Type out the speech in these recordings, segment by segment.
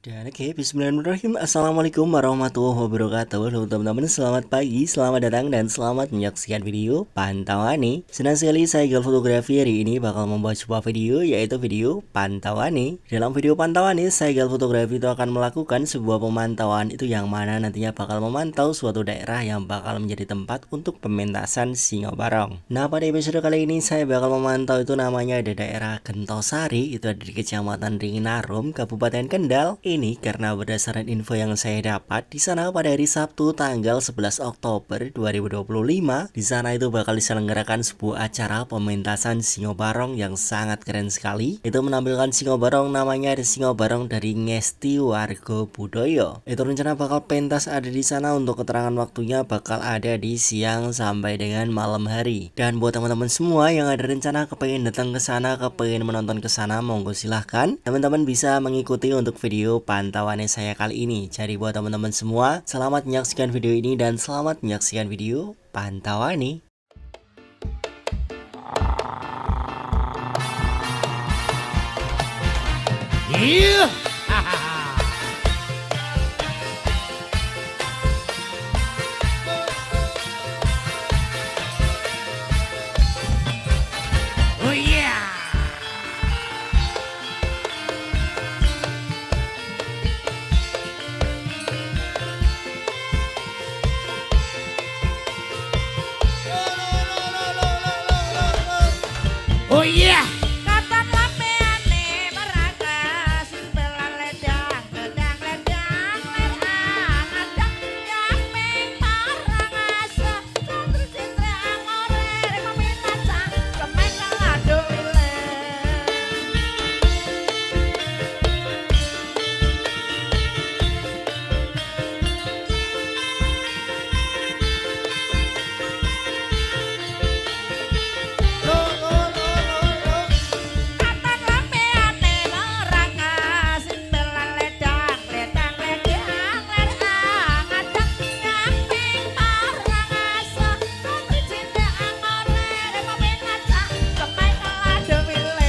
Dan oke, bismillahirrahmanirrahim. Assalamualaikum warahmatullahi wabarakatuh. Halo teman-teman, selamat pagi, selamat datang dan selamat menyaksikan video pantauan nih. Senang sekali saya Gal Fotografi hari ini bakal membuat sebuah video, yaitu video pantauan nih. Dalam video pantauan nih, saya Gal Fotografi itu akan melakukan sebuah pemantauan itu yang mana nantinya bakal memantau suatu daerah yang bakal menjadi tempat untuk pementasan singo barong. Nah, pada episode kali ini saya bakal memantau itu namanya ada daerah Gentosari, itu ada di Kecamatan Ringinarum, Kabupaten Kendal. Ini karena berdasarkan info yang saya dapat di sana pada hari Sabtu tanggal 11 Oktober 2025 di sana itu bakal diselenggarakan sebuah acara pementasan singo barong yang sangat keren sekali. Itu menampilkan singo barong, namanya ada singo barong dari Ngesti Wargo Budoyo. Itu rencana bakal pentas ada di sana, untuk keterangan waktunya bakal ada di siang sampai dengan malam hari. Dan buat teman-teman semua yang ada rencana kepengen datang ke sana, kepengen menonton ke sana, monggo silahkan teman-teman bisa mengikuti untuk video pantauannya saya kali ini. Jadi buat teman-teman semua, selamat menyaksikan video ini dan selamat menyaksikan video pantauan nih. Iya. Oh iya. Oh iya. Kapan lapeane meragas simpelan ledang ledang ledang ledang adang yaping parang asa santri cinta angore mamin kacang kemek kalado wile. Kapan lapeane meragas simpelan ledang ledang ledang ledang adang yaping parang asa santri cinta angore mamin kacang kemek kalado wile.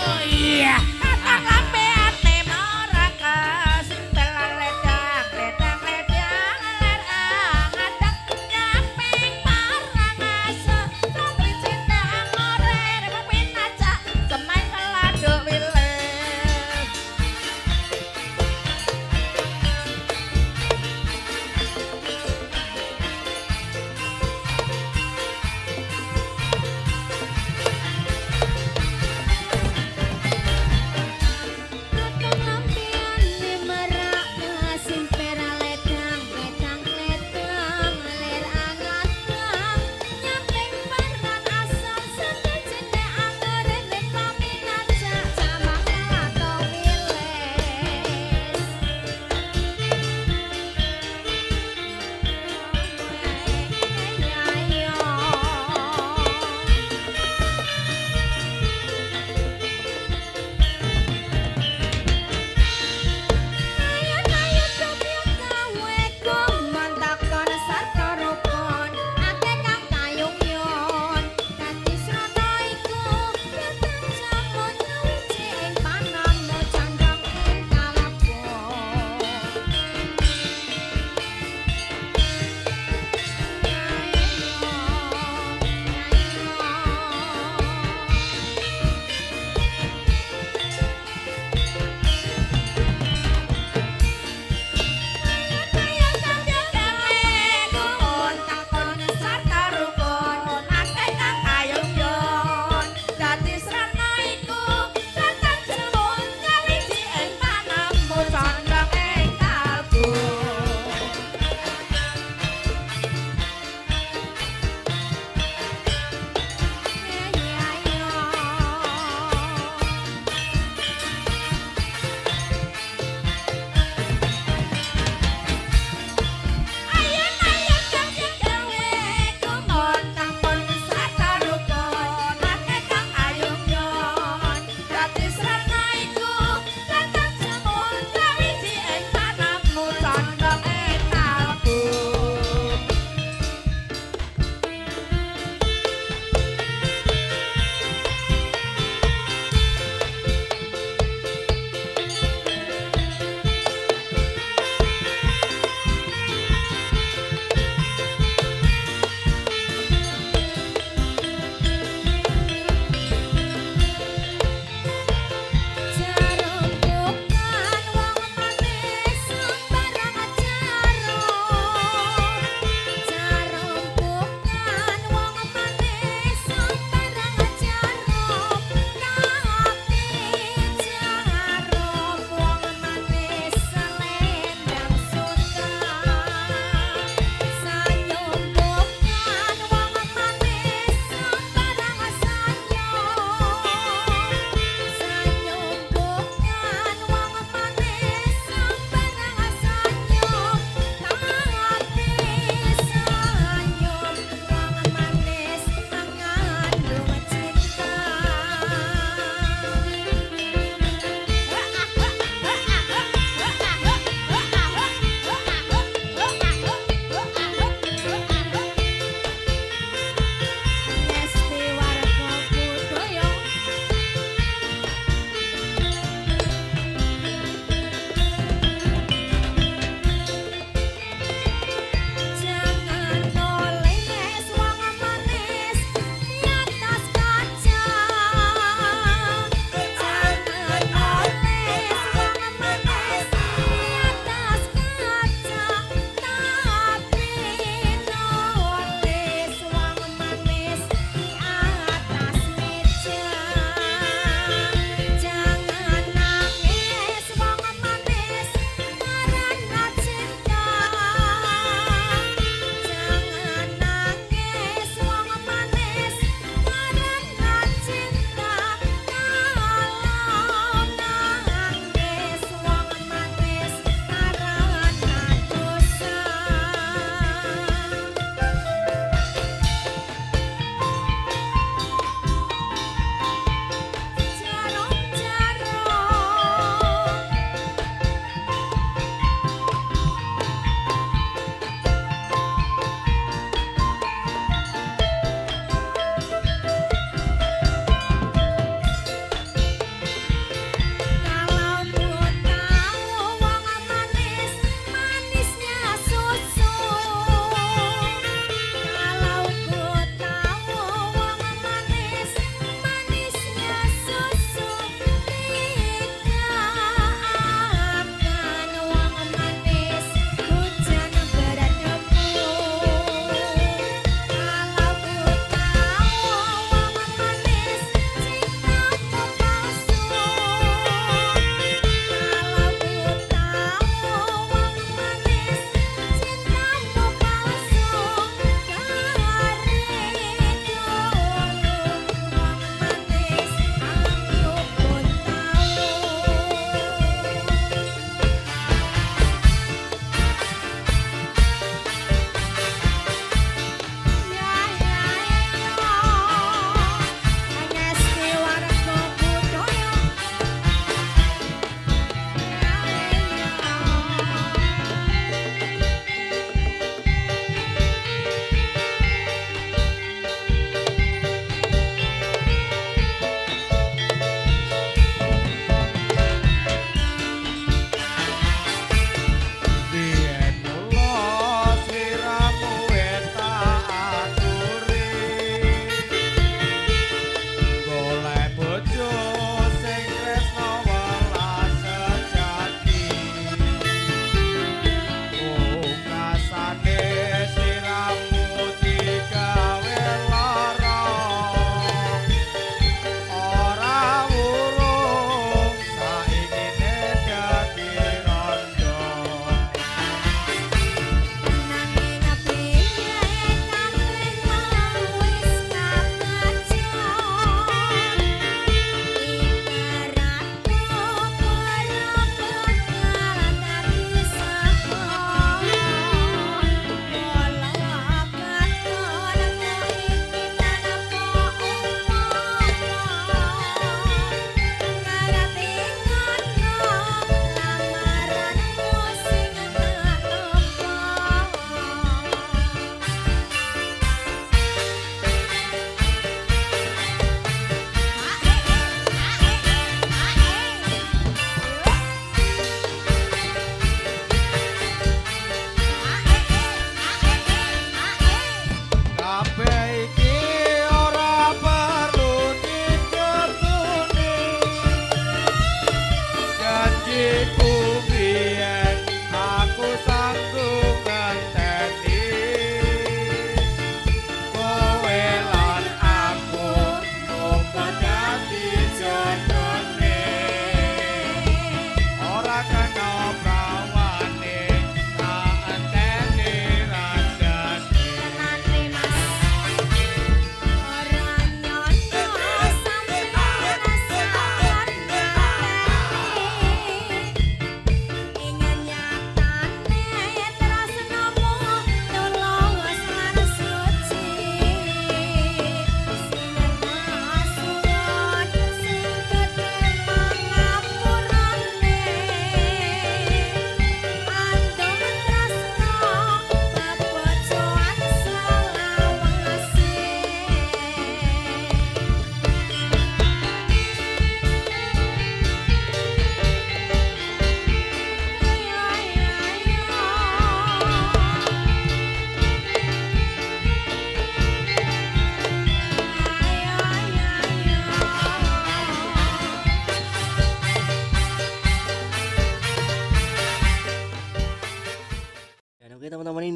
Oh iya. Kapan lapeane meragas simpelan ledang ledang ledang ledang adang yaping parang asa santri cinta angore mamin kacang kemek kalado wile.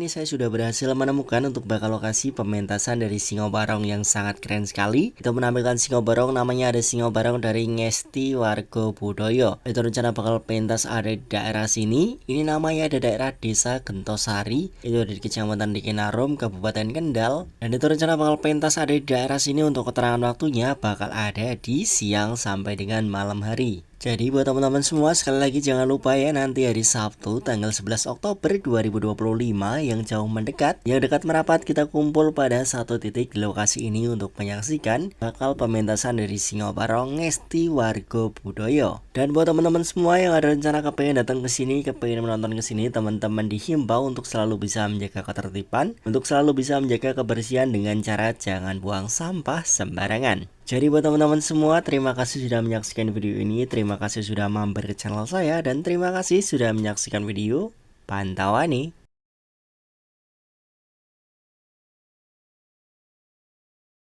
ini saya sudah berhasil menemukan untuk bakal lokasi pementasan dari Singo Barong yang sangat keren sekali. Kita menampilkan Singo Barong, namanya ada Singo Barong dari Ngesti Warga Budoyo. Itu rencana bakal pentas ada di daerah sini. Ini namanya ada daerah Desa Gentosari, itu ada di Kecamatan Dikinarum, Kabupaten Kendal. Dan itu rencana bakal pentas ada di daerah sini. Untuk keterangan waktunya bakal ada di siang sampai dengan malam hari. Jadi buat teman-teman semua, sekali lagi jangan lupa ya, nanti hari Sabtu tanggal 11 Oktober 2025 yang jauh mendekat, yang dekat merapat, kita kumpul pada satu titik di lokasi ini untuk menyaksikan bakal pementasan dari Singo Barong Ngesti Warga Budoyo. Dan buat teman-teman semua yang ada rencana kepengen datang ke sini, kepengen menonton ke sini, teman-teman dihimbau untuk selalu bisa menjaga ketertiban, untuk selalu bisa menjaga kebersihan dengan cara jangan buang sampah sembarangan. Jadi buat teman-teman semua, terima kasih sudah menyaksikan video ini, terima kasih sudah mampir ke channel saya, dan terima kasih sudah menyaksikan video Pantauan nih.